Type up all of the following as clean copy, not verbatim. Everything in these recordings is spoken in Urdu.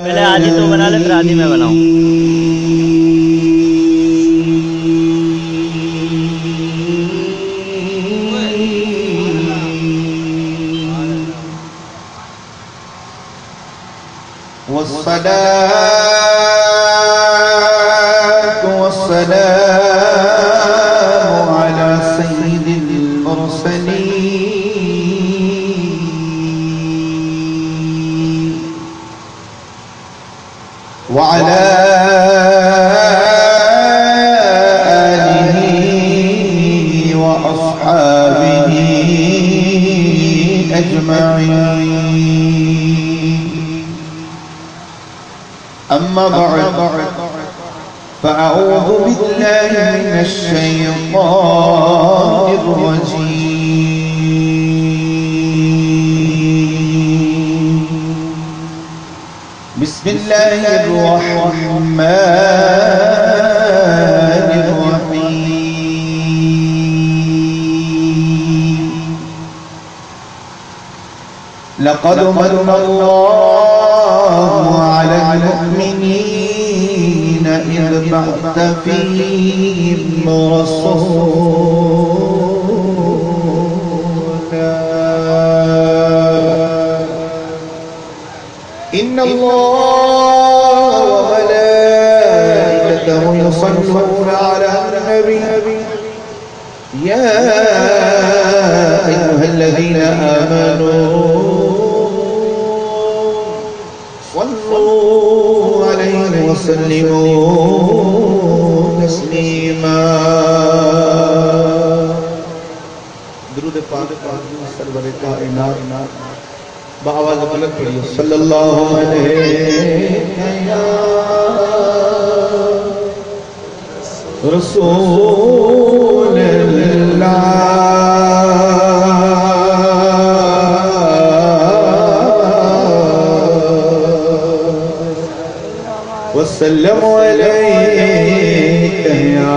پہلے آدھی تو بنا لے پھر آدھی میں بناؤں. والصلاة والسلام على سيد المرسلين وعلى آله وأصحابه أجمعين. أما بعد فأعوذ بالله من الشيطان الرجيم. بسم الله الرحمن الرحيم. لقد من الله على المؤمنين إذ بعث فيهم رسولا إن الله وملائكته يصلون على النبي يا أيها الذين آمنوا صلوا عليه وسلموا تسليما. درود پاک سرور کائنات بآواز بلند پڑھیے صلی اللہ علیہ رسول اللہ وسلم علیک یا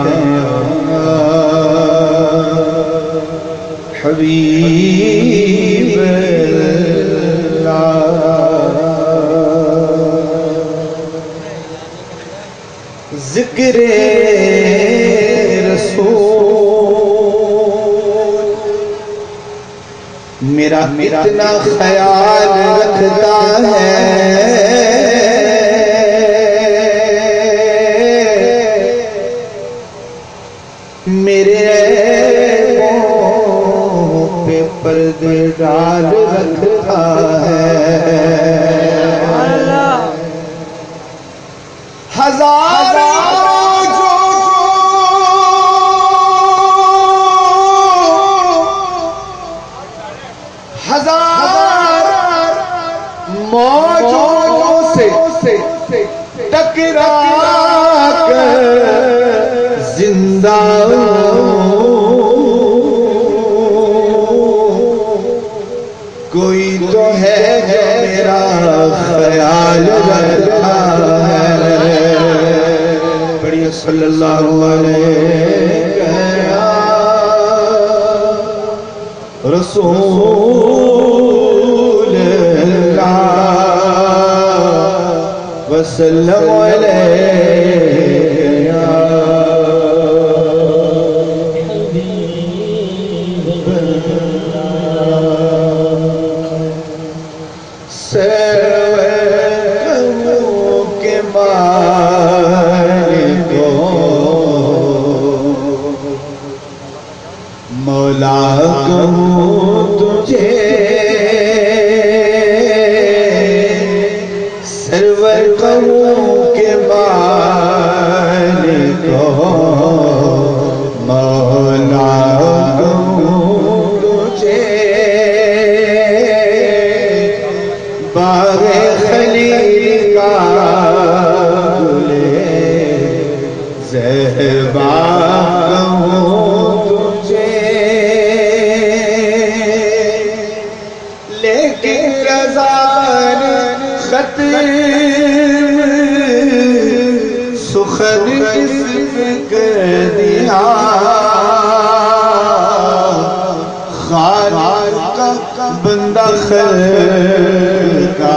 حبیب اللہ. ذکر رسول میرا اتنا خیال رکھتا ہے میرے منہ پہ پردے ڈال رکھتا ہے. ہزار موجوں سے ٹکرا کر زندہ کوئی تو ہے جو میرا خیال رکھتا ہے. پڑھیے صلی اللہ علیہ رسول اللہ وسلم علیہ مولا کہوں تجھے سرور کہوں کے مالک مولا کہوں تجھے باغ خلیل کا گلے زہبا سخن اسم کر دیا خالق کا بندہ خلق کا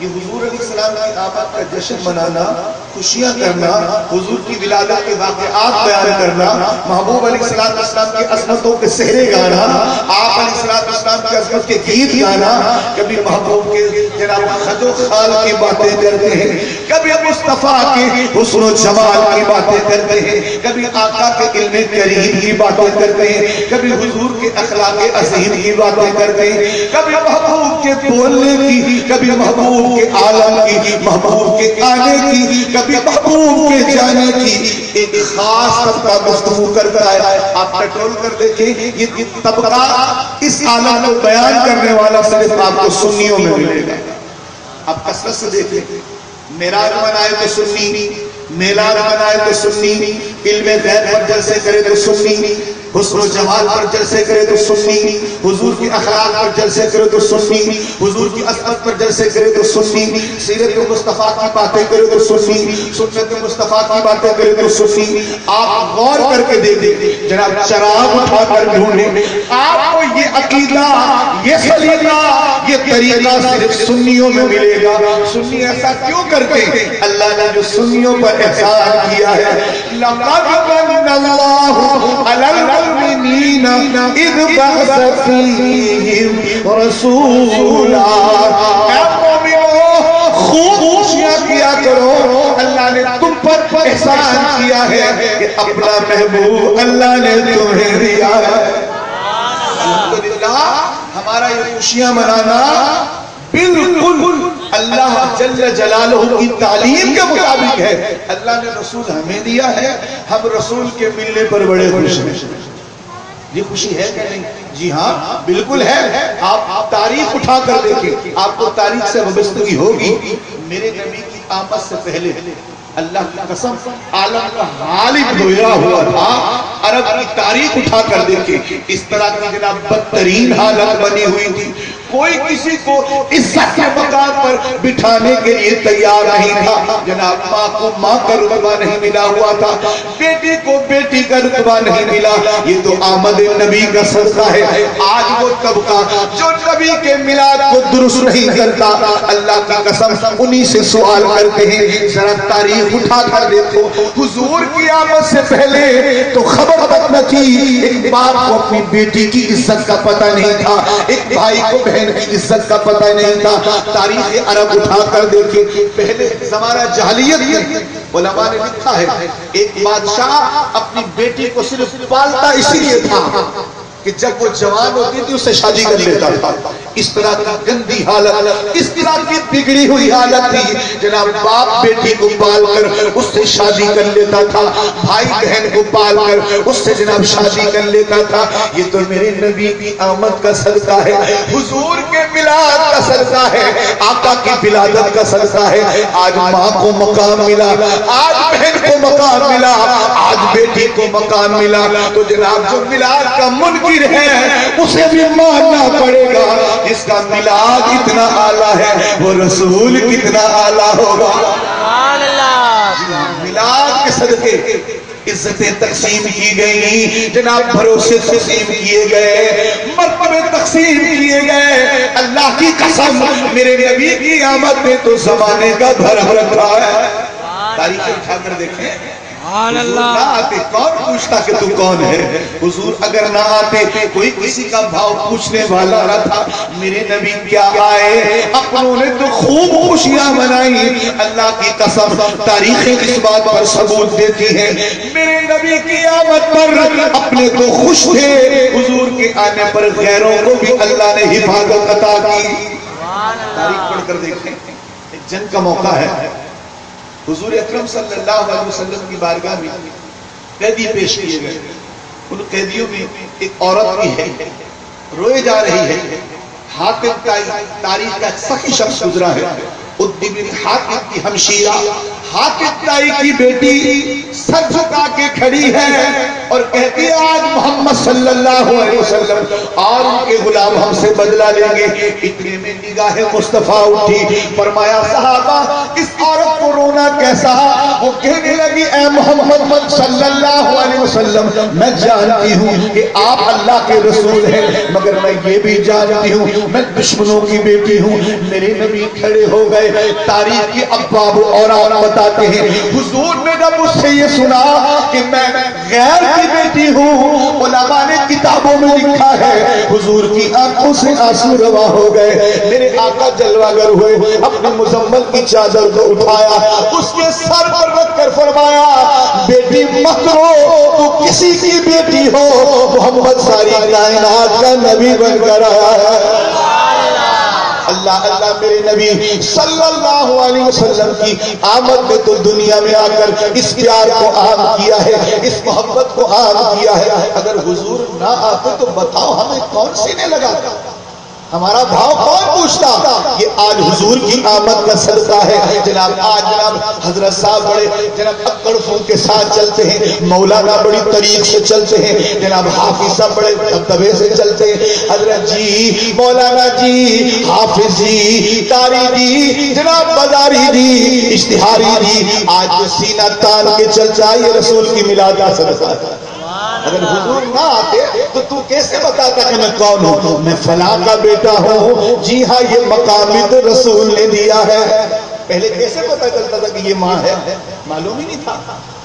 یہ حضور علیہ السلام کی آمد کا جشن منانا، خوشیاں کرنا، حضور کی ولادت کے واقعات بیان کرنا، محبوب علیہ السلام کی عظمتوں کے سہرے گانا، آپ علیہ السلام کی عظمت کے گیت گانا، کبھی محبوب کے جناب خد و خال کی باتیں کرتے ہیں، کبھی مصطفیٰ کے حسن و جمال کی باتیں کرتے ہیں، کبھی آقا کے علم کریم کی باتیں کرتے ہیں، کبھی حضور کے اخلاق عظیم کی باتیں کرتے ہیں، کبھی محبوب کے بولنے کی، کبھی محبوب کے عالم کی، محبوب کے آنے کی، کبھی محبوب کے جانے کی، ایک خاص طبقہ گفتگو کرتا ہے۔ آپ پیٹرول کر دیکھیں، یہ طبقہ اس عالم کو بیان کرنے والا صرف آپ کو سنیوں میں ملے گا۔ آپ کثرت سے دیکھیں، معراج منائے تو سنی، میلاد منائے تو سنی، علم غیب پر جلسے کرے تو سنی، حسن و جمال پر جلسے کرے تو سنی، حضور کی اخلاق پر جلسے کرے تو سنی، حضور کی عظمت پر جلسے کرے تو سنی، سیرت مصطفیٰ کی باتیں کرے تو سنی، سنت مصطفیٰ کی باتیں کرے تو سنی۔ آپ غور کر کے دیکھیں، جناب چراغ اٹھا کر ڈھونڈیں، آپ کو یہ عقیدہ، یہ سلیقہ، یہ طریقہ صرف سنیوں میں ملے گا۔ سنی ایسا کیوں کرتے ہیں؟ اللہ نے جو سنیوں پر احسان کیا ہے، لَقَدْ مَنَّ اللَّهُ عَلَى المؤمنین اذ بعث فیہم رسولا۔ اے مومنوں، خوب خوشیاں کیا کرو، اللہ نے تم پر احسان کیا ہے کہ اپنا محبوب اللہ نے تمہیں دیا ہے۔ الحمدللہ، ہمارا یہ خوشیاں منانا بالکل اللہ جل جلالہ کی تعلیم کے مطابق ہے۔ اللہ نے رسول ہمیں دیا ہے، ہم رسول کے ملنے پر بڑے خوش ہیں۔ یہ خوشی ہے کہ نہیں؟ جی ہاں بالکل ہے۔ آپ تاریخ اٹھا کر دیکھیں، آپ کو تاریخ سے وابستگی ہوگی۔ میرے نبی کی آمد سے پہلے اللہ کی قسم عالم کا حال ہی دھویا ہوا تھا۔ عرب کی تاریخ اٹھا کر دیکھیں، اس طرح کی جناب بدترین حالت بنی ہوئی تھی۔ کوئی کسی کو عزت کے مقام پر بٹھانے کے لیے تیار نہیں تھا۔ جناب ماں کو ماں کا رتبہ نہیں ملا ہوا تھا، بیٹی کو بیٹی کا رتبہ نہیں ملا۔ یہ تو آمد نبی کا صدقہ ہے۔ آج وہ طبقہ جو نبی کے میلاد کو درست نہیں کرتا، اللہ کی قسم انہی سے سوال کرتے ہیں، ذرا تاریخ اٹھا کر دیکھو، حضور کی آمد سے پہلے تو خبر تک نہ تھی۔ ایک باپ کو اپنی بیٹی کی عزت کا پتہ نہیں تھا، ایک بھائی کو بہن کی عزت کا پتہ نہیں تھا۔ تاریخ عرب اٹھا کر دیکھیں، پہلے زمانہ جاہلیت میں علماء نے لکھا ہے ایک بادشاہ اپنی بیٹی کو صرف پالتا اسی لیے تھا کہ جب وہ جوان ہوتی تھی اس سے شادی کر لیتا تھا۔ اس طرح کی گندی حالت، اس طرح کی بگڑی ہوئی حالت تھی۔ جناب باپ بیٹی کو پال کر اس سے شادی کر لیتا تھا، بھائی بہن کو پال کر اس سے جناب شادی کر لیتا تھا۔ یہ تو میرے نبی کی آمد کا صدقہ ہے، حضور کے میلاد کا صدقہ ہے، آقا کی ولادت کا صدقہ ہے۔ آج ماں کو مقام ملا، آج بہن کو مقام ملا، آج بیٹی کو مقام ملا، تو جناب جو میلاد کا منکر ہے اسے بھی ماننا پڑے گا۔ جس کا میلاد اتنا اعلیٰ ہے وہ رسول کتنا اعلیٰ ہوگا۔ سبحان اللہ۔ میلاد کے صدقے عزتیں تقسیم کی گئی، جناب بھروسے تقسیم کیے گئے، مرتبے تقسیم کیے گئے۔ اللہ کی قسم میرے نبی کی آمد میں تو زمانے کا بھرم رکھا ہے۔ تاریخ اٹھا کر دیکھیں، حضور نہ آتے کون پوچھتا کہ تو کون ہے؟ حضور اگر نہ آتے کوئی کسی کا بھاؤ پوچھنے والا نہ تھا۔ میرے نبی کیا آئے، اپنوں نے تو خوب خوشیاں منائی۔ اللہ کی قسم تاریخیں اس بات پر ثبوت دیتی ہیں، میرے نبی کی آمد پر اپنے تو خوش تھے، حضور کے آنے پر غیروں کو بھی اللہ نے حفاظت عطا کی۔ تاریخ پڑھ کر دیکھیں، ایک جنگ کا موقع ہے، حضور اکرم صلی اللہ علیہ وسلم کی بارگاہ میں قیدی پیش کیے گئے۔ ان قیدیوں میں ایک عورت بھی ہے، روئے جا رہی ہے۔ حاتم تاریخ کا سخی شخص گزرا ہے، عدی بن حاتم کی ہمشیرہ، حاتم کی بیٹی سر جھکا کے کھڑی ہے، اور کہتی ہے آج محمد صلی اللہ علیہ وسلم اور ان کے غلام ہم سے بدلہ لیں گے. اتنے میں نگاہ مصطفیٰ اٹھی. فرمایا صحابہ اس عورت کو رونا کیسا؟ وہ کہنے لگی اے محمد صلی اللہ علیہ وسلم میں جانتی ہوں کہ آپ اللہ کے رسول ہیں مگر میں یہ بھی جانتی ہوں میں دشمنوں کی بیٹی ہوں. میرے نبی کھڑے ہو گئے. تاریخ کی ابواب اور بتاتے ہیں حضور نے جب اس سے یہ سنا کہ میں غیر کی بیٹی ہوں، علماء نے کتابوں میں لکھا ہے حضور کی آنکھوں سے آنسو روا ہو گئے. میرے آقا جلوہ گر ہوئے. اپنے مزمل کی چادر کو اٹھایا اس کے سر پر رکھ کر فرمایا بیٹی مت رو، تو کسی کی بیٹی ہو، محمد ساری کائنات کا نبی بن کر آیا ہے. اللہ اللہ میرے نبی صلی اللہ علیہ وسلم کی آمد نے تو دنیا میں آ کر اس پیار کو عام کیا ہے، اس محبت کو عام کیا ہے. اگر حضور نہ آتے تو بتاؤ ہمیں کون سینے لگا، ہمارا بھاؤ کون پوچھتا؟ یہ آج حضور کی آمد کا صدقہ ہے. جناب آج جناب حضرت صاحب بڑے جناب اکڑ فون کے ساتھ چلتے ہیں، مولانا بڑی طریق سے چلتے ہیں، جناب حافظ صاحب بڑے دبدبے سے چلتے ہیں. حضرت جی، مولانا جی، حافظ جی، قاری جی، جناب بازاری جی، اشتہاری جی، آج جو سینہ تان کے چلتا ہے یہ رسول کی میلاد کا صدقہ ہے. اگر حضور نہ آتے تو کیسے بتاتا کہ میں کون ہوں؟ میں فلاں کا بیٹا ہوں. جی ہاں یہ مقام بھی تو رسول نے دیا ہے. پہلے کیسے پتا چلتا تھا کہ یہ ماں ہے؟ معلوم ہی نہیں تھا.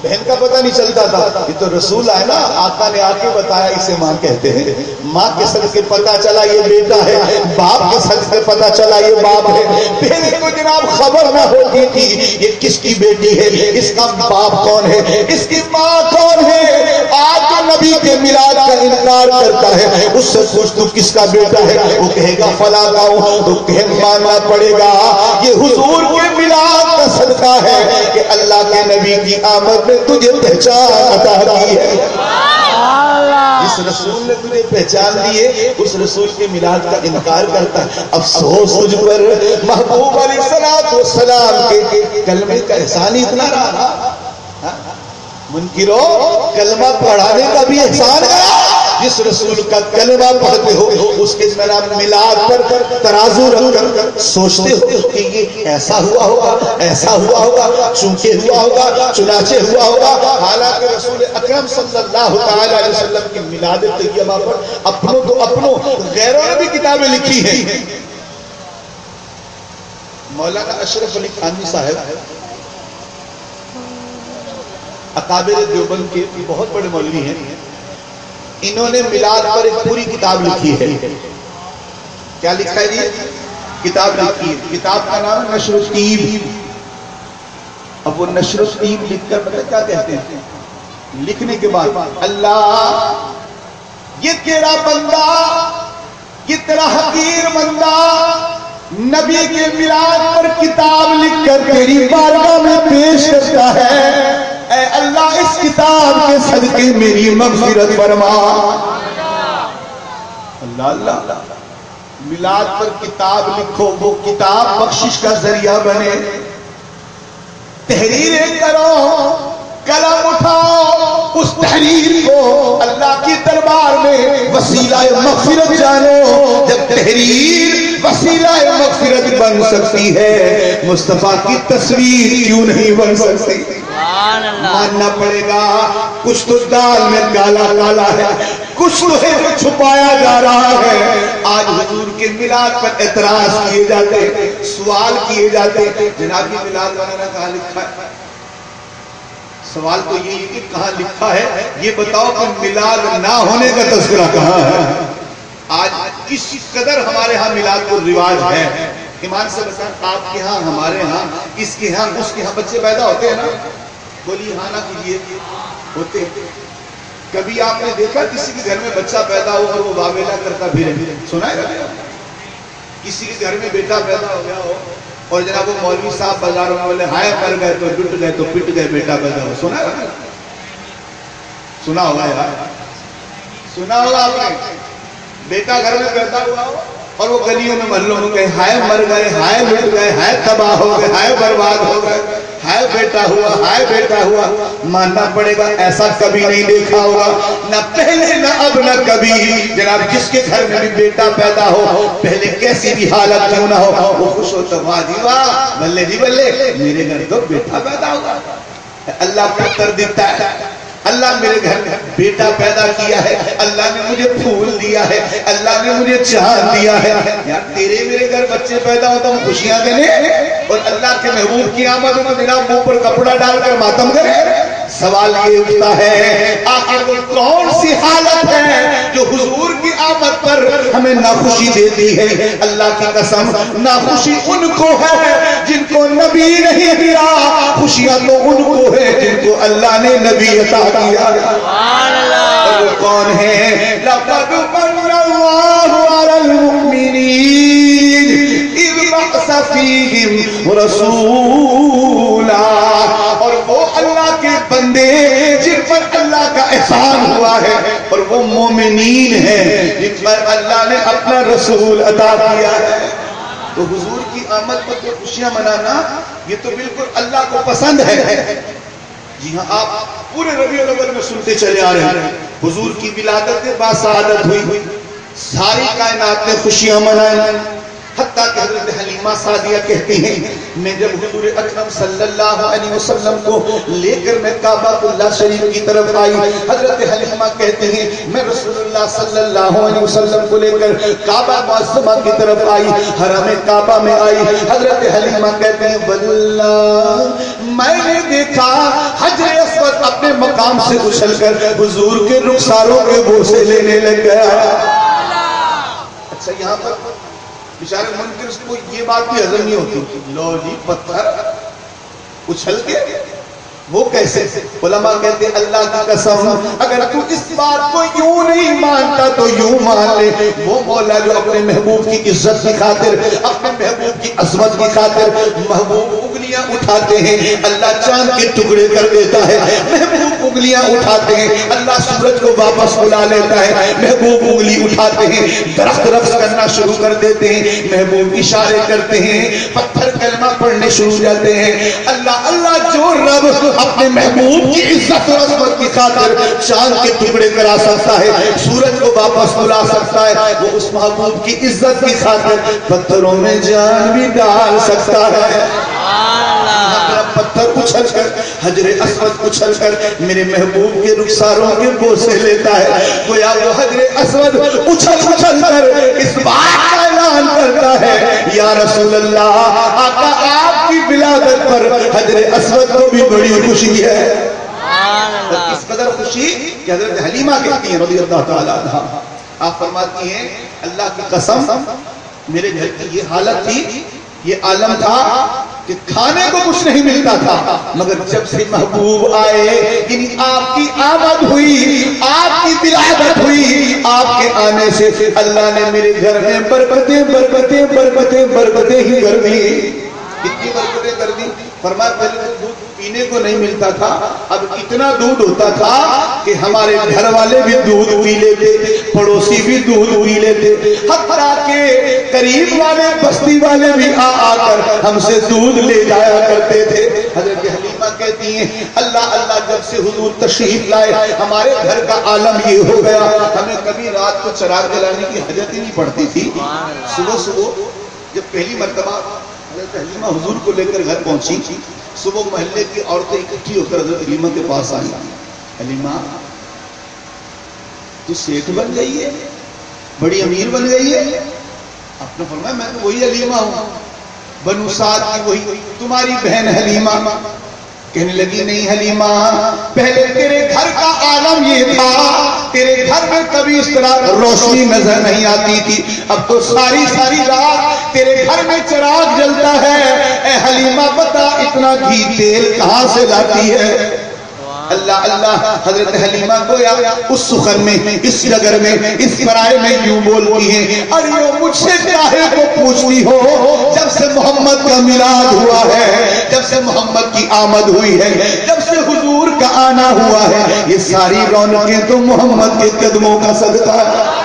بہن کا پتہ نہیں چلتا تھا. یہ تو رسول آئے نا، آقا نے آ کے بتایا اسے ماں کہتے ہیں. ماں کے صدقے پتہ چلا یہ بیٹا ہے، باپ کے صدقے پتہ چلا یہ باپ ہے. پہلے تو جناب خبر نہ ہوتی تھی یہ کس کی بیٹی ہے، اس کا باپ کون ہے، اس کی ماں کون ہے. آج جو نبی کے میلاد کا انکار کرتا ہے اس سے پوچھ تو کس کا بیٹا ہے، وہ کہے گا فلاں کا ہوں، تو کہ ماننا پڑے گا یہ حضور کے میلاد کا صدقہ ہے کہ اللہ کے نبی کی آمد میں تجھے پہچان عطا کی ہے. جس رسول نے تجھے پہچان دیے اس رسول کے میلاد کا انکار کرتا ہے. افسوس تجھ پر محبوب علیہ السلام کے کلمے کا احسان ہی اتنا رہا. منکرو کلمہ پڑھانے کا بھی احسان ہے. جس رسول کا کلمہ پڑھتے ہو اس کے میلاد پر ترازو رکھ کر سوچتے ہو کہ یہ ایسا ہوا ہوگا، ایسا ہوا ہوگا، چونکہ ہوا ہوگا، چنانچہ ہوا ہوگا. حالانکہ رسول اکرم صلی اللہ تعالی علیہ وسلم کی میلاد طیبہ پر اپنوں تو اپنوں غیروں نے بھی کتابیں لکھی ہیں. مولانا اشرف علی تھانوی صاحب اکابر دیوبند کے بہت بڑے مولوی ہیں. انہوں نے میلاد پر ایک پوری کتاب لکھی ہے. کیا لکھا ہے جی؟ کتاب لکھی ہے. کتاب کا نام نشر الطیب. اب وہ نشر الطیب لکھ کر پتہ کیا کہتے ہیں؟ لکھنے کے بعد اللہ یہ تیرا بندہ، یہ تیرا حقیر بندہ نبی کے میلاد پر کتاب لکھ کر تیری بارگاہ میں پیش کرتا ہے. اے اللہ اس کتاب کے صدقے میری مغفرت فرما. اللہ اللہ میلاد پر کتاب لکھو، وہ کتاب بخشش کا ذریعہ بنے. تحریریں کرو، قلم اٹھاؤ، اس تحریر کو اللہ کی دربار میں وسیلہ مغفرت جانو. جب تحریر وسیلہ مغفرت بن سکتی ہے مصطفیٰ کی تصویر کیوں نہیں بن سکتی؟ ماننا پڑے گا کچھ تو دال میں کالا کالا ہے، کچھ تو ہے چھپایا جا رہا ہے. آج حضور کے میلاد پر اعتراض کیے جاتے، سوال کیے جاتے. جناب کی میلاد وغیرہ کہاں لکھا ہے؟ سوال تو یہ ہے کہ کہاں لکھا ہے یہ بتاؤ کہ میلاد نہ ہونے کا تذکرہ کہاں ہے؟ آج کس قدر ہمارے ہاں میلاد کو رواج ہے. ایمان سے بتائیں آپ کے ہاں، ہمارے ہاں، اس کے ہاں، اس کے ہاں بچے پیدا ہوتے ہیں نا؟ بولیے ہاں نہ کیجیے. ہوتے ہیں. کبھی آپ نے دیکھا کسی کے گھر میں بچہ پیدا ہو اور وہ واویلا کرتا پھرے؟ سنا ہے کسی کے گھر میں بیٹا پیدا ہو گیا ہو اور جناب وہ مولوی صاحب بازاروں میں بولے ہائے مر گئے تو ڈٹ گئے تو پٹ گئے بیٹا پیدا ہو؟ سنا ہے؟ سنا ہوگا یار، سنا ہوگا آپ نے. بیٹا گھر میں پیدا ہوا ہو اور وہ گلیوں میں محلوں میں کہے ہائے مر گئے، ہائے لٹ گئے، ہائے تباہ ہو گئے، ہائے برباد ہو گئے، ہائے بیٹا ہوا، ہائے بیٹا ہوا، ماننا پڑے گا ایسا کبھی نہیں دیکھا ہوگا، نہ پہلے نہ اب نہ کبھی۔ جناب جس کے گھر میں بھی بیٹا پیدا ہو، پہلے کیسی بھی حالت کیوں نہ ہو، وہ خوش ہوتا، واہ جی واہ، بلے جی بلے، میرے گھر تو بیٹا پیدا ہوگا۔ اللہ پتر دیتا ہے، اللہ میرے گھر میں بیٹا پیدا کیا ہے، اللہ نے مجھے پھول دیا ہے، اللہ نے مجھے چاند دیا ہے۔ یار تیرے میرے گھر بچے پیدا ہوتا ہوں خوشیاں دینے، اور اللہ کے محبوب کی آمد میں میرا منہ پر کپڑا ڈال کر ماتم کرے۔ سوال یہ اٹھتا ہے آخر وہ کون سی حالت ہے جو حضور کی آمد پر ہمیں ناخوشی دیتی ہے؟ اللہ کی قسم ناخوشی ان کو ہے جن کو نبی نہیں دیا، خوشیاں تو ان کو ہے جن کو اللہ نے نبی عطا کیا۔ اور وہ کون ہے؟ لَقَدْ مَنَّ اللَّهُ عَلَى الْمُؤْمِنِينَ إِذْ بَعَثَ فِيهِمْ رَسُولًا، اور وہ اللہ کے بندے جن پر اللہ کا احسان ہوا ہے، اور وہ مومنین ہیں جن پر اللہ نے اپنا رسول عطا کیا ہے۔ تو حضور کی آمد پر جو خوشیاں منانا یہ تو بالکل اللہ کو پسند ہے۔ جی ہاں، آپ پورے ربیع الاول میں سنتے چلے آ رہے ہیں حضور کی ولادت باسعادت ہوئی، ساری کائنات نے خوشیاں منائیں، حتیٰ کہ حضرت حلیمہ سعدیہ کہتی ہیں میں جب حضور اکرم صلی اللہ علیہ وسلم کو لے کر میں کعبہ اللہ شریف کی طرف آئی، حضرت حلیمہ کہتی ہیں میں رسول اللہ صلی اللہ علیہ وسلم کو لے کر کعبہ معظمہ کی طرف آئی، حرم کعبہ میں آئی، حضرت حلیمہ کہتی ہیں واللہ میں نے دیکھا حجر اسود اپنے مقام سے اچھل کر حضور کے رخساروں کے بوسے لینے لگ گیا۔ اچھا یہاں پر بیچارے منکر اس کو یہ بات بھی ہضم نہیں ہوتی، لو جی پتھر اچھل کے وہ کیسے؟ علماء کہتے ہیں اللہ کی قسم اگر تو اس بات کو یوں نہیں مانتا تو یوں مان لے، وہ مولا جو اپنے محبوب کی عزت کی خاطر، اپنے محبوب کی عظمت کی خاطر محبوب انگلیاں اٹھاتے ہیں اللہ چاند کے ٹکڑے کر دیتا ہے، محبوب انگلیاں اٹھاتے ہیں اللہ سورج کو واپس بلا لیتا ہے، محبوب انگلی اٹھاتے ہیں درخت رقص کرنا شروع کر دیتے ہیں، محبوب اشارے کرتے ہیں پتھر کلمہ پڑھنے شروع ہو جاتے ہیں۔ اللہ اللہ جو رب اپنے محبوب کی عزت اور عظمت کی خاطر چاند کے ٹکڑے کرا سکتا ہے، سورج کو واپس بلا سکتا ہے، وہ اس محبوب کی عزت کی خاطر پتھروں میں جان بھی ڈال سکتا ہے۔ پتھر اچھل کر حجر اسود اچھل کر میرے محبوب کے رخساروں کے بوسے لیتا ہے، گویا وہ حجر اسود اچھل اچھل کر اس بات کا اعلان کرتا ہے یا رسول اللہ آقا آپ کی ولادت پر حجر اسود کو بھی بڑی خوشی ہے۔ اور اس قدر خوشی کہ حضرت حلیمہ کہتی ہیں رضی اللہ تعالیٰ عنہا، آپ فرماتی ہیں اللہ کی قسم میرے گھر کی یہ حالت تھی، یہ عالم تھا کہ کھانے کو کچھ نہیں ملتا تھا، مگر جب سے محبوب آئے یعنی آپ کی آمد ہوئی، آپ کی ولادت ہوئی، آپ کے آنے سے اللہ نے میرے گھر میں برکتیں برکتیں برکتیں برکتیں ہی کر دی۔ کتنی برکتیں کر دی؟ فرمایا پہلے دودھ پینے کو نہیں ملتا تھا، اب اتنا دودھ ہوتا تھا کہ ہمارے گھر والے بھی دودھ پی لیتے، پڑوسی بھی دودھ پی لیتے، حتیٰ کہ قریب والے بستی والے بھی آ کر ہم سے دودھ لے جایا کرتے تھے۔ حضرت حلیمہ کہتی ہیں اللہ اللہ جب سے حضور تشریف لائے ہمارے گھر کا عالم یہ ہو گیا، ہمیں کبھی رات کو چراغ جلانے کی حاجت ہی نہیں پڑتی تھی۔ صبح صبح جب پہلی مرتبہ حضرت حلیمہ حضور کو لے کر گھر پہنچی، صبح محلے کی عورتیں اکٹھی ہو کر حضرت حلیمہ کے پاس آئی، حلیمہ تو سیٹھ بن گئی ہے، بڑی امیر بن گئی ہے؟ آپ نے فرمایا میں تو وہی حلیمہ ہوں، بنو سعد کی وہی تمہاری بہن حلیمہ۔ کہنے لگی نہیں حلیمہ پہلے تیرے گھر کا عالم یہ تھا، تیرے گھر میں کبھی اس طرح روشنی نظر نہیں آتی تھی، اب تو ساری ساری رات تیرے گھر میں چراغ جلتا ہے۔ اے حلیمہ بتا اتنا گھی تیل کہاں سے لاتی ہے؟ اللہ اللہ حضرت حلیمہ گویا اس سخن میں اس ڈگر میں اس فرائے میں یوں بولتی ہیں اور یہ مجھ سے چاہے کو پوچھتی ہو جب سے محمد کا میلاد ہوا ہے، جب سے محمد کی آمد ہوئی ہے، جب سے حضور کا آنا ہوا ہے، یہ ساری رونقیں تو محمد کے قدموں کا صدقہ ہے۔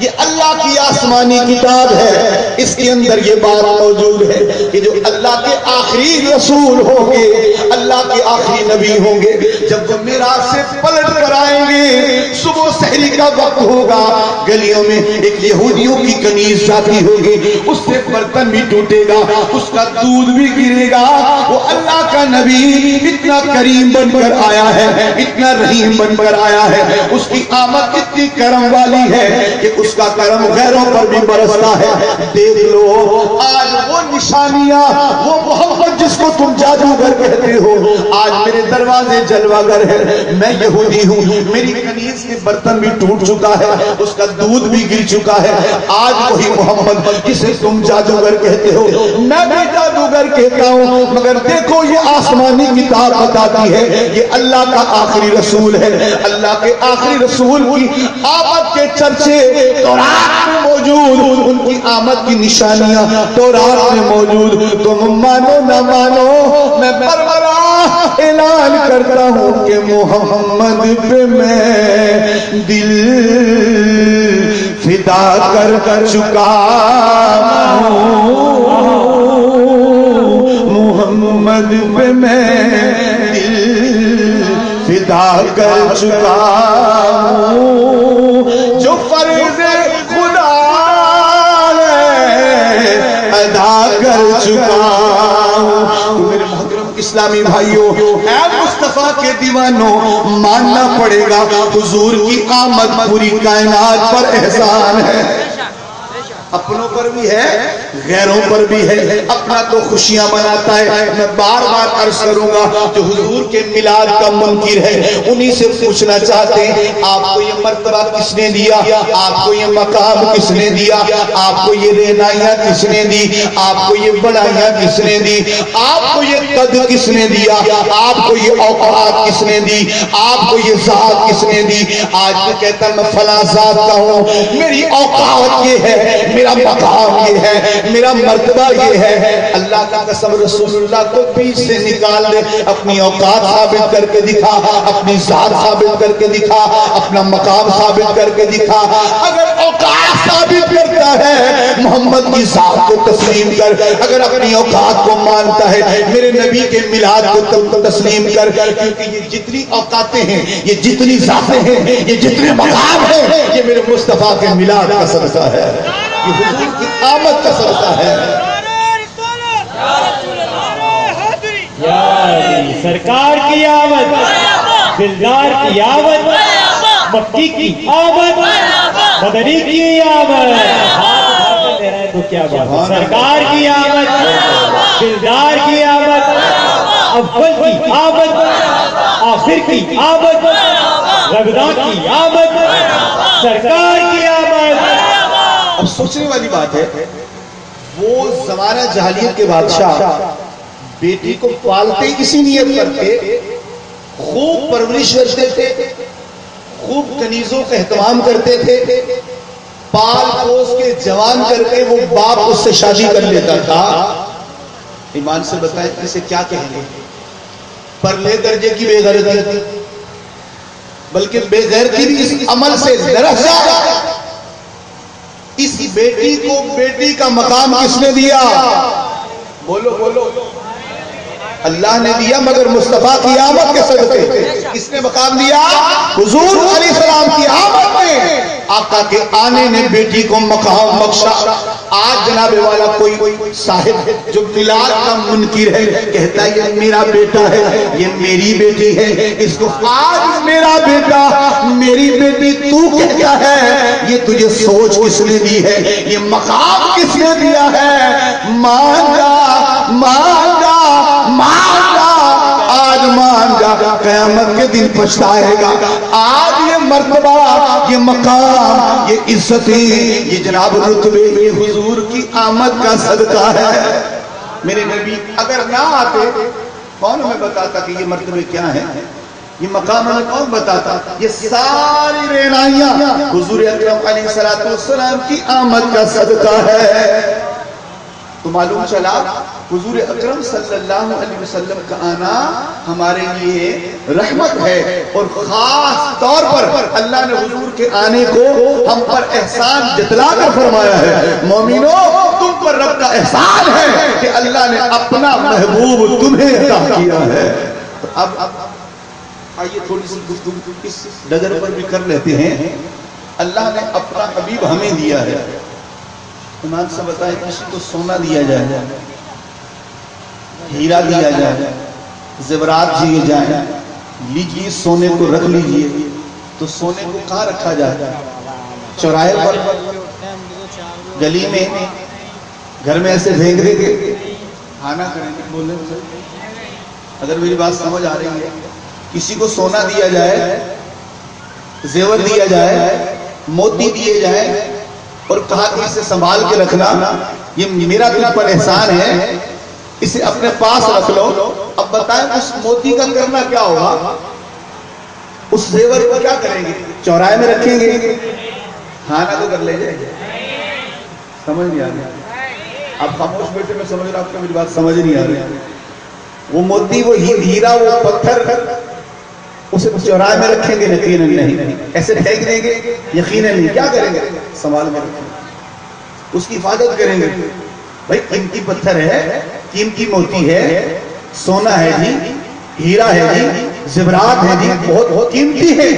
یہ اللہ کی آسمانی کتاب ہے، اس کے اندر یہ بات موجود ہے کہ جو اللہ کے آخری رسول ہوں گے، اللہ کے آخری نبی ہوں گے، جب وہ معراج سے پلٹ کر آئیں گے، صبح سحری کا وقت ہوگا، گلیوں میں ایک یہودیوں کی کنیز جاتی ہوگی، اس سے برتن بھی ٹوٹے گا، اس کا دودھ بھی گرے گا۔ وہ اللہ کا نبی اتنا کریم بن کر آیا ہے، اتنا رحیم بن کر آیا ہے، اس کی آمد اتنی کرم والی ہے کہ اس کا کرم غیروں پر بھی برستا ہے۔ دیکھ لو آج وہ نشانیاں، وہ محمد جس کو تم جادوگر کہتے ہو، آج میرے دروازے جلواگر ہے، میں یہودی ہوں، میری کنیز کے برتن بھی ٹوٹ چکا ہے، اس کا دودھ بھی گر چکا ہے، آج وہی محمد جسے تم جادوگر کہتے ہو میں بھی جادوگر کہتا ہوں، مگر دیکھو یہ آسمانی کتاب بتاتی ہے یہ اللہ کا آخری رسول ہے۔ اللہ کے آخری رسول کی آمد کے چرچے تورات میں موجود، ان کی آمد کی نشانیاں تورات میں موجود۔ تم مانو نہ مانو، میں بربراہ اعلان کرتا ہوں کہ محمد پہ میں دل فدا کر چکا ہوں، محمد پہ میں دل فدا کر چکا ہوں، جو فرض خدا ہے ادا کر چکا ہوں۔ میرے محترم اسلامی بھائیوں، اے مصطفیٰ کے دیوانوں، ماننا پڑے گا حضور کی آمد پوری کائنات پر احسان ہے، اپنوں پر بھی ہے غیروں پر بھی ہے۔ اپنا تو خوشیاں مناتا ہے، میں بار بار عرض کروں گا جو حضور کے میلاد کا منکر ہے انہی سے پوچھنا چاہتے ہیں آپ کو یہ مرتبہ کس نے دیا، آپ کو یہ مقام کس نے دیا، آپ کو یہ رہنائیاں کس نے دی، آپ کو یہ بڑائیاں کس نے دی، آپ کو یہ قدر کس نے دیا، آپ کو یہ اوقات کس نے دی، آپ کو یہ ذات کس نے دی۔ آج میں کہتا میں فلاں ذات کا ہوں، میری اوقات یہ ہے، میرا مقام یہ ہے، میرا مرتبہ یہ ہے۔ اللہ کا قسم رسول اللہ کو بیچ سے نکال دے، اپنی اوقات ثابت کر کے دکھا، اپنی ذات ثابت کر کے دکھا، اپنا مقام ثابت کر کے دکھا۔ اگر اوقات ثابت کرتا ہے محمد کی ذات کو تسلیم کر، اگر اپنی اوقات کو مانتا ہے میرے نبی کے میلاد کو تسلیم کر، کیونکہ یہ جتنی اوقاتیں ہیں، یہ جتنی ذاتیں ہیں، یہ جتنے مقام ہیں، یہ میرے مصطفیٰ کے میلاد کا صدقہ ہے، یہ حضور کی آمد کا صدقہ ہے۔ سرکار کی آمد، دلدار کی آمد، مکی کی آمد، مدنی کی آمد، تو کیا بات، سرکار کی آمد، دلدار کی آمد، اول کی آمد، آخر کی آمد، ربدا کی آمد، سرکار کی آمد۔ اب سوچنے والی بات ہے، وہ زمانہ جاہلیت کے بادشاہ بیٹی کو پالتے اسی نیت کرتے، خوب پرورش کرتے تھے، خوب کنیزوں کا اہتمام کرتے تھے، پال پوس کے جوان کر کے وہ باپ اس سے شادی کر لیتا تھا۔ ایمان سے بتائیں اسے کیا کہیں گے؟ پرلے درجے کی بے غیرتی، بلکہ بے غیرتی بھی اس عمل سے درجہ۔ اس بیٹی کو بیٹی کا مقام کس نے دیا؟ بولو بولو، اللہ نے دیا، مگر مصطفیٰ کی آمد کے صدقے کس نے مقام دیا؟ حضور علیہ السلام کی آمد میں آقا کے آنے نے بیٹی کو مقام بخشا۔ آج جناب والا کوئی صاحب جو میلاد کا منکر ہے کہتا ہے یہ میرا بیٹا ہے، یہ میری بیٹی ہے، اس کو آج میرا بیٹا میری بیٹی تو کہتا ہے، یہ تجھے سوچ کس نے دی ہے، یہ مقام کس نے دیا ہے؟ مانگا مانگا مانگا، آج مانگا، قیامت کے دن پچھتائے گا۔ آج یہ مرتبہ، یہ مقام، یہ عزتیں، یہ جناب رتبے، یہ حضور کی آمد کا صدقہ ہے۔ میرے نبی اگر نہ آتے کون ہمیں بتاتا کہ یہ مرتبے کیا ہیں، یہ مقام ہمیں کون بتاتا؟ یہ ساری رہنائیاں حضور اکرم علیہ السلام کی آمد کا صدقہ ہے۔ تو معلوم چلا حضور اکرم صلی اللہ علیہ وسلم کا آنا ہمارے لیے رحمت ہے، اور خاص طور پر اللہ نے حضور کے آنے کو ہم پر احسان جتلا کر فرمایا ہے۔ مومنو، تم پر رب کا احسان ہے کہ اللہ نے اپنا محبوب تمہیں عطا کیا ہے۔ تو اب آئیے تھوڑی سی گفتگو اس ڈگر پر بھی کر لیتے ہیں۔ اللہ نے اپنا حبیب ہمیں دیا ہے۔ ایمان سے بتائیں، کسی کو سونا دیا جائے، ہیرا دیا جائے، زیورات دیے جائیں، لیجیے سونے کو رکھ لیجیے، تو سونے کو کہاں رکھا جائے؟ چوراہے پر، گلی میں، گھر میں ایسے پھینک دیں گے؟ ہاں نہ کریں گے، بولیں گے؟ اگر میری بات سمجھ آ رہی ہے، کسی کو سونا دیا جائے، زیور دیا جائے، موتی دیے جائے، اور کہا کہ اسے سنبھال کے رکھنا، یہ میرا تم پر احسان ہے، اسے اپنے پاس رکھ لو۔ اب بتائیں اس موتی کا کرنا کیا ہوگا؟ اس زیور کو کیا کریں گے؟ چوراہے میں رکھیں گے؟ ہاں نہ تو کر لے جائیں گے؟ سمجھ نہیں آ رہی؟ آپ خاموش بیٹھے، میں سمجھ رہا ہوں کہ میری بات سمجھ نہیں آ رہی۔ وہ موتی، وہ ہیرا، وہ پتھر، اسے چوراہے میں رکھیں گے؟ یقیناً نہیں۔ ایسے پھینک دیں گے؟ یقیناً نہیں۔ کیا کریں گے؟ سنبھال کے رکھیں گے، اس کی حفاظت کریں گے۔ بھائی قیمتی پتھر ہے، قیمتی موتی ہے، سونا ہے جی، ہیرا ہے جی، زیورات ہے جی، بہت قیمتی ہے،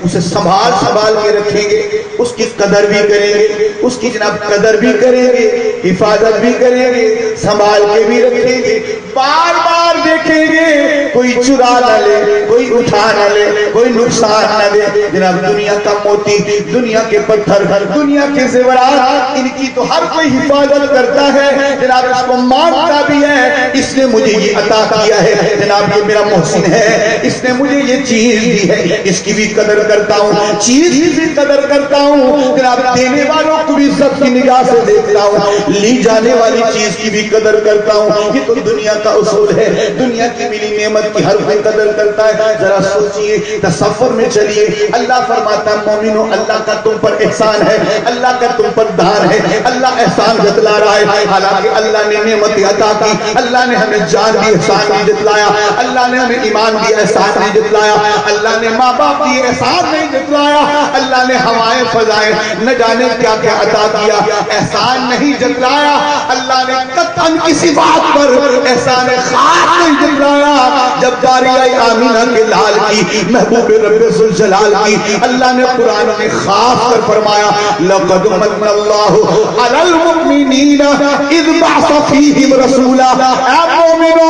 اسے سنبھال کے رکھیں گے، اس کی قدر بھی کریں گے، اس کی جناب قدر بھی کریں گے، حفاظت بھی کریں گے، سنبھال کے بھی رکھیں گے، بار بار دیکھیں گے کوئی چرا نہ لے، کوئی اٹھا نہ لے، کوئی نقصان نہ دے۔ جناب دنیا کا موتی، دنیا کے پتھر، دنیا کے زیورات، ان کی تو ہر کوئی حفاظت کرتا ہے، جناب اس کو مانتا بھی ہے، اس نے مجھے یہ عطا کیا ہے، جناب یہ میرا محسن ہے، اس نے مجھے یہ چیز دی ہے، اس کی بھی قدر کرتا ہوں، چیز کی بھی قدر کرتا ہوں، جناب دینے والوں کو بھی سب کی نگاہ سے دیکھتا ہوں، لی جانے والی چیز کی بھی قدر کرتا ہوں۔ یہ تو دنیا کا اصول ہے، دنیا کی ملی نعمت کی ہر کوئی قدر کرتا ہے۔ ذرا سوچئے، تصور میں چلیے، اللہ فرماتا ہے مومنو، اللہ کا تم پر احسان ہے، اللہ کا تم پر دان ہے، اللہ احسان جتلا رہا ہے، حالانکہ اللہ نے نعمت عطا کی، اللہ نے ہمیں جان دی، احسان بھی جتلایا، اللہ نے ہمیں ایمان دی، احسان نہیں جتلایا، اللہ نے ماں باپ دی، احسان نہیں جتلایا، اللہ نے ہوائیں فضائیں نہ جانے کیا کیا عطا کیا، احسان نہیں جتلایا، اللہ نے قطعاً کسی بات پر احسان خاص نہیں جتلایا۔ جب باری آئی آمینہ کے لال کی، محبوب رب ذوالجلال کی، اللہ نے قرآن میں خاص کر فرمایا لَقَدْ مَنَّ اللَّهُ عَلَى الْمُؤْمِنِينَ إِذْ بَعَثَ فِيهِمْ رَسُولًا۔ اے مومنو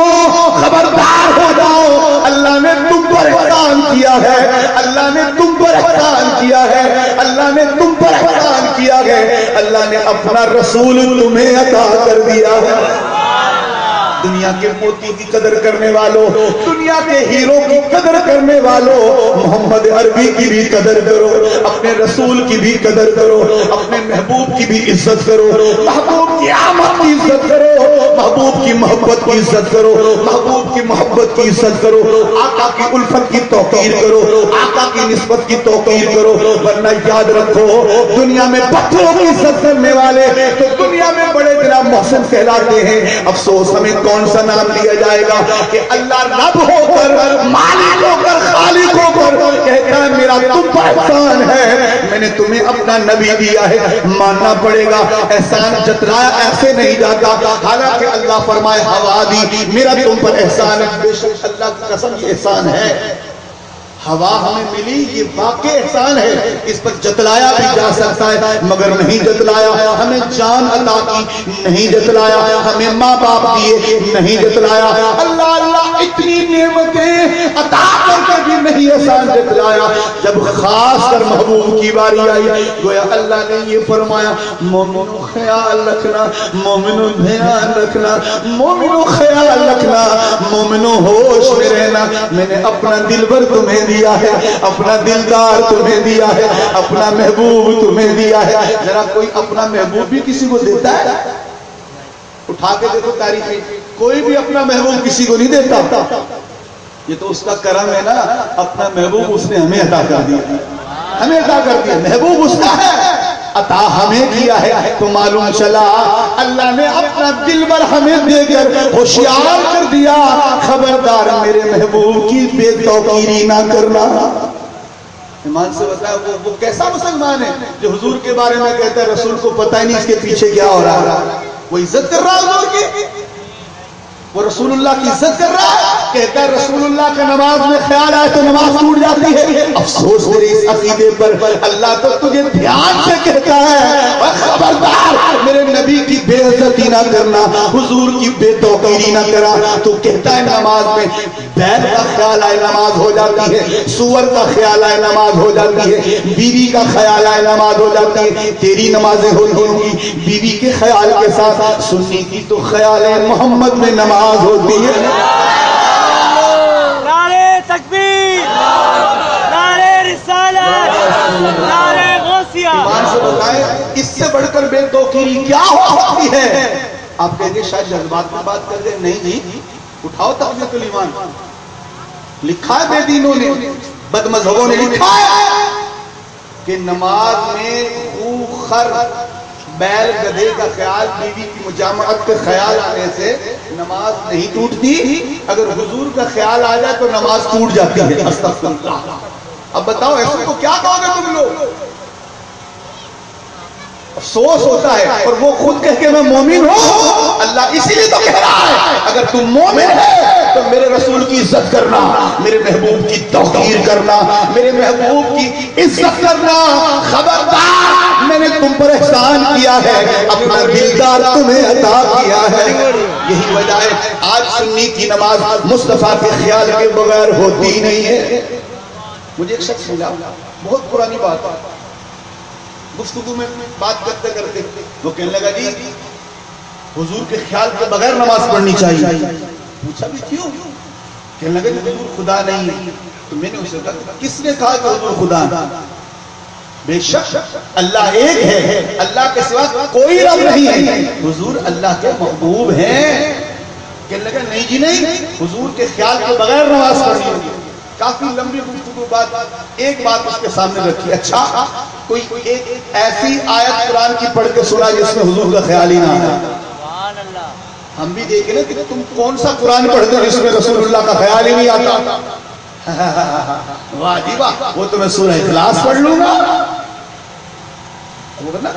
خبردار ہو جاؤ، اللہ نے تم پر احسان کیا ہے، اللہ نے تم پر احسان کیا ہے، اللہ نے تم پر احسان کیا ہے، اللہ نے اپنا رسول تمہیں عطا کر دیا ہے۔ دنیا کے موتی کی قدر کرنے والوں، دنیا کے ہیروں کی قدر کرنے والوں، محمد عربی کی بھی قدر کرو، اپنے رسول کی بھی قدر کرو، اپنے محبوب کی بھی عزت کرو، محبوب کی آمد کی عزت کرو، محبوب کی محبت کی عزت کرو، محبوب کی محبت کی عزت کرو، آقا کی الفت کی توقیر کرو، آقا کی نسبت کی توقیر کرو، ورنہ یاد رکھو دنیا میں پتھروں کی عزت کرنے والے تو دنیا میں بڑے جناب محسن کہلاتے ہیں۔ افسوس ہمیں کون سا نام لیا جائے گا کہ اللہ رب ہو کر، مالک ہو کر، خالق ہو کر کہتا ہے میرا تم پر احسان ہے، میں نے تمہیں اپنا نبی دیا ہے، ماننا پڑے گا۔ احسان جتلایا ایسے نہیں جاتا، حالانکہ اللہ فرمائے ہوا دی، میرا تم پر احسان ہے، بے شک اللہ کی قسم یہ احسان ہے۔ ہوا ہمیں ملی یہ واقع احسان ہے، اس پر جتلایا بھی جا سکتا ہے مگر نہیں جتلایا۔ ہمیں جان عطا کی نہیں جتلایا، ہمیں ماں باپ دیے نہیں جتلایا، اللہ اللہ اتنی نعمتیں عطا کر کے بھی نہیں احسان جتلایا۔ جب خاص کر محبوب کی باری آئی، گویا اللہ نے یہ فرمایا مومنو خیال رکھنا، مومنو دھیان رکھنا، مومنو خیال رکھنا، مومنو ہوش میں رہنا، میں نے اپنا دلبر تمہیں دیا ہے، اپنا دلدار تمہیں دیا ہے، اپنا محبوب تمہیں دیا ہے۔ ذرا کوئی اپنا محبوب بھی کسی کو دیتا ہے؟ اٹھا کے دیکھو تاریخ، کوئی بھی اپنا محبوب کسی کو نہیں دیتا۔ یہ تو اس کا کرم ہے نا، اپنا محبوب اس نے ہمیں عطا کر دیا، ہمیں عطا کر دیا، محبوب اس کا ہے۔ عطا ہمیں کیا ہے تو معلوم چلا اللہ نے اپنا دل بر ہمیں دے کر ہوشیار کر دیا، خبردار میرے محبوب کی بے توقیری نہ کرنا۔ ایمان سے بتایا وہ کیسا مسلمان ہے جو حضور کے بارے میں کہتا ہے رسول کو پتہ ہی نہیں اس کے پیچھے کیا ہو رہا ہے، وہ عزت کر رہا ہے حضور کی، وہ رسول اللہ کی عزت کر رہا ہے، کہتا ہے رسول اللہ کا نماز میں خیال آئے تو نماز ٹوٹ جاتی ہے۔ افسوس میرے اس عقیدے پر، اللہ تو تجھے دھیان سے کہتا ہے خبردار میرے نبی کی بے عزتی نہ کرنا، حضور کی بے توقیری نہ کرا۔ تو کہتا ہے نماز میں بیل کا خیال آئے نماز ہو جاتی ہے، سور کا خیال آئے نماز ہو جاتی ہے، بیوی کا خیال آئے نماز ہو جاتی ہے۔ تیری نمازیں ہوتی ہوں گی بیوی کے خیال کے ساتھ، سنی کی تو خیال محمد میں نماز ہوتی ہے۔ نعرے تکبیر، نعرے رسالت، نعرے غوثیہ۔ ایمان سے بتائیں اس سے بڑھ کر بے توقیری کیا ہو سکتی ہے؟ آپ کہیں گے شاید جذبات میں بات کر دیں، نہیں جی، اٹھاؤ تقویت الایمان، لکھا ہے بے دینوں نے، بد مذہبوں نے لکھا ہے کہ نماز میں خو خر بیل گدھے کا خیال، بیوی کی مجامعت کا خیال آنے سے نماز نہیں ٹوٹتی، اگر حضور کا خیال آ جائے تو نماز ٹوٹ جاتی ہے۔ استغفر اللہ۔ اب بتاؤ ایسے کو کیا کہو گے تم لوگ؟ افسوس ہوتا ہے، اور وہ خود کہہ کے میں مومن ہوں، اللہ اسی لیے تو کہہ رہا ہے اگر تم مومن ہے تو میرے رسول کی عزت کرنا، میرے محبوب کی توقیر کرنا، میرے محبوب کی عزت کرنا۔ خبردار میں نے تم پر احسان کیا ہے، اپنا دلدار تمہیں عطا کیا ہے۔ یہی وجہ ہے آج سنی کی نماز مصطفیٰ کے خیال کے بغیر ہوتی نہیں ہے۔ مجھے ایک شخص ملا، بہت پرانی بات ہے، گفتگو میں بات کرتے کرتے وہ کہنے لگا جی حضور کے خیال کے بغیر نماز پڑھنی چاہیے۔ پوچھا بھی کیوں؟ کہنے لگا جی حضور خدا نہیں ہے۔ تو میں نے اسے کہا کس نے کہا کہ حضور خدا ہے؟ بے شک اللہ ایک ہے، اللہ کے سوا کوئی رب نہیں ہے، حضور اللہ کے محبوب ہیں۔ کہنے لگا نہیں جی نہیں، حضور کے خیال کے بغیر نماز پڑھنی ہوگی۔ کافی لمبی گفتگو بعد ایک بات اس کے سامنے رکھی، اچھا کوئی ایک ایسی آیت قرآن کی پڑھ کے سنا جس میں حضور کا خیال ہی نہ آیا۔ ہم بھی دیکھیں نا کہ تم کون سا قرآن پڑھتے ہو جس میں رسول اللہ کا خیال ہی نہیں آتا۔ واہ جی واہ، وہ تو میں سورہ اخلاص پڑھ لوں گا۔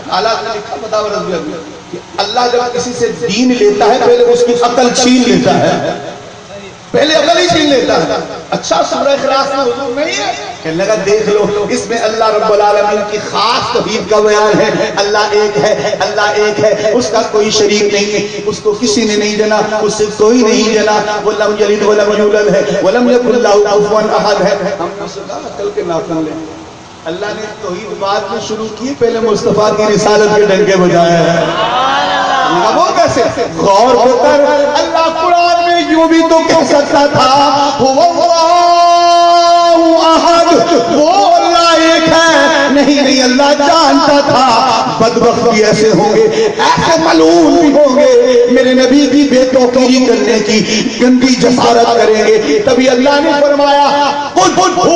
حالات میں لکھا کہ اللہ جب کسی سے دین لیتا ہے پہلے اس کی عقل چھین لیتا ہے، پہلے عقل ہی چھین لیتا ہے۔ اچھا سورہ اخلاص میں حضور نہیں ہے؟ کہنے لگا دیکھ لو، اس میں اللہ رب العالمین کی خاص توحید کا بیان ہے، اللہ ایک ہے، اللہ ایک ہے، اس کا کوئی شریک نہیں ہے، اس کو کسی نے نہیں جنا، اس سے کوئی نہیں جنا، وہ لم یلد ولم یولد ہے، ولم یکن لہ کفوا احد ہے۔ ہم نے سنا عقل کے ناخن لیں، اللہ نے توحید بعد میں شروع کی، پہلے مصطفیٰ کی رسالت کے ڈنکے بجایا ہے۔ وہ کیسے؟ غور ہو کر اللہ قرآن میں یوں بھی تو کہہ سکتا تھا احد، وہ اللہ ایک ہے، نہیں اللہ جانتا تھا بدبخت بھی ایسے ہوں گے، ایسے ملعون بھی ہوں گے، میرے نبی کی بے توقیری کرنے کی گندی جسارت کریں گے، تبھی اللہ نے فرمایا هو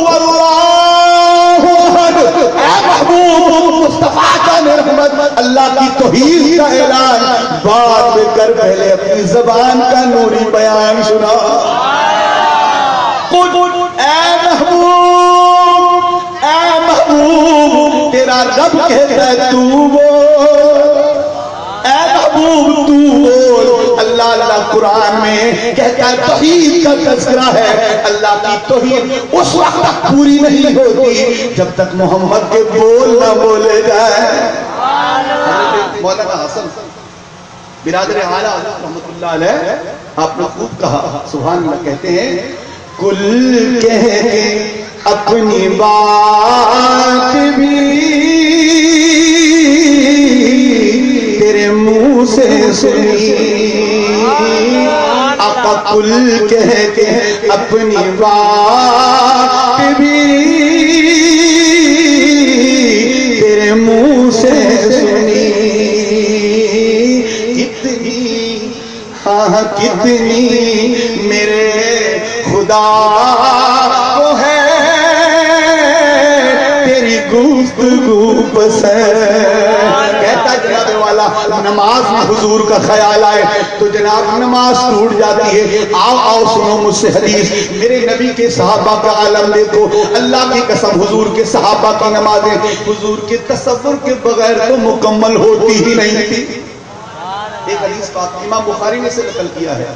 اللہ احد۔ اے محبوب مصطفیٰ کا رحمت اللہ کی توحید کا اعلان بعد میں کر، پہلے اپنی زبان کا نوری بیان سنا۔ اے محبوب تیرا رب کہتا ہے تو بول، اے محبوب تو بول۔ اللہ اللہ قرآن میں کہتا ہے توحید کا تذکرہ ہے، اللہ کی توحید اس وقت تک پوری نہیں ہوتی جب تک محمد کے بول نہ بولے جائے۔ مولانا حسن برادر اعلیٰ رحمت اللہ علیہ آپ نے خوب کہا، سبحان اللہ، کہتے ہیں کل کہہ کے اپنی بات بھی تیرے منہ سے سنی، آقا کل کہہ کے اپنی بات بھی تیرے منہ سے سنی، کتنی ہاں کتنی میرے خدا کو ہے تیری گفتگو پسند. کہتا جناب والا نماز میں حضور کا خیال آئے تو جناب نماز ٹوٹ جاتی ہے. آؤ سنو مجھ سے حدیث. میرے نبی کے صحابہ کا عالم دیکھو. اللہ کی قسم حضور کے صحابہ کی نمازیں حضور کے تصور کے بغیر تو مکمل ہوتی ہی نہیں تھی. ایک حدیث پاک امام بخاری نے سے نقل کیا ہے.